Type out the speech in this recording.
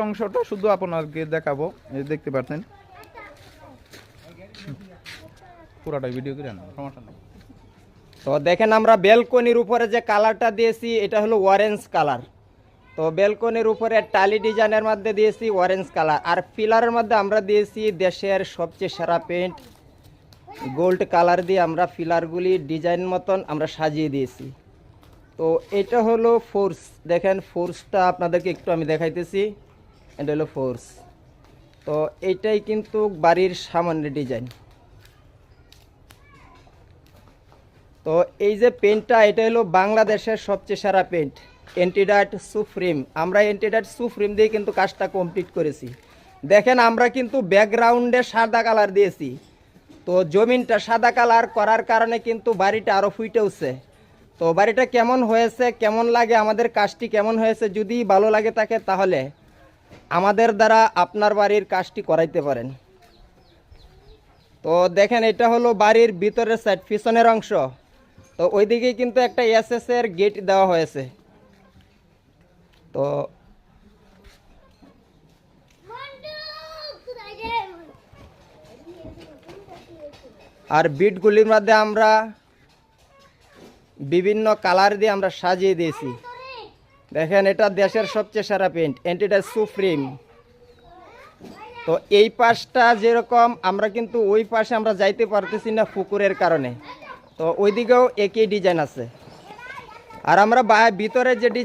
অংশটা শুধু আপনাকে দেখাবো, এই দেখতে পাচ্ছেন পুরাটাই ভিডিও করে আনো, সমস্যা নেই। তো দেখেন আমরা ব্যালকনির উপরে যে কালারটা দিয়েছি এটা হলো অরেঞ্জ কালার। তো ব্যালকনির উপরে টালি ডিজাইনের মধ্যে দিয়েছি অরেঞ্জ কালার, আর পিলারের মধ্যে আমরা দিয়েছি দেশের সবচেয়ে সেরা পেইন্ট গোল্ড কালার দিয়ে আমরা পিলারগুলি ডিজাইন মতন আমরা সাজিয়ে দিয়েছি। তো এটা হলো ফোর্স, দেখেন ফোর্সটা আপনাদেরকে একটু আমি দেখাইতেছি, এটা হলো ফোর্স। তো এইটাই কিন্তু বাড়ির সামনের ডিজাইন। তো এই যে পেন্টটা এটা হলো বাংলাদেশের সবচেয়ে সেরা পেন্ট অ্যান্টিডার্ট সুপ্রিম। আমরা অ্যান্টিডার্ট সুপ্রিম দিয়ে কিন্তু কাজটা কমপ্লিট করেছি। দেখেন আমরা কিন্তু ব্যাকগ্রাউন্ডে সাদা কালার দিয়েছি, তো জমিনটা সাদা কালার করার কারণে কিন্তু বাড়িটা আরও ফুটে উঠছে। তো বাড়িটা কেমন হয়েছে, কেমন লাগে, আমাদের কাজটি কেমন হয়েছে, যদি ভালো লাগে থাকে তাহলে আমাদের দ্বারা আপনার বাড়ির কাজটি করাইতে পারেন। তো দেখেন এটা হলো বাড়ির ভিতরের সাইড, পিছনের অংশ। তো ওইদিকে কিন্তু একটা এসএস এর গেট দেওয়া হয়েছে। তো আর বিটগুলির মধ্যে আমরা বিভিন্ন কালার দিয়ে আমরা সাজিয়ে দিয়েছি। দেখেন এটা দেশের সবচেয়ে সেরা পেন্ট অ্যান্টিডার্ট সুপ্রিম। তো এই পাশটা যেরকম আমরা কিন্তু ওই পাশে আমরা যাইতে পারতেছি না পুকুরের কারণে, তো ওইদিকেও একই ডিজাইন আছে। আর আমরা ভিতরে যে ডিজাইন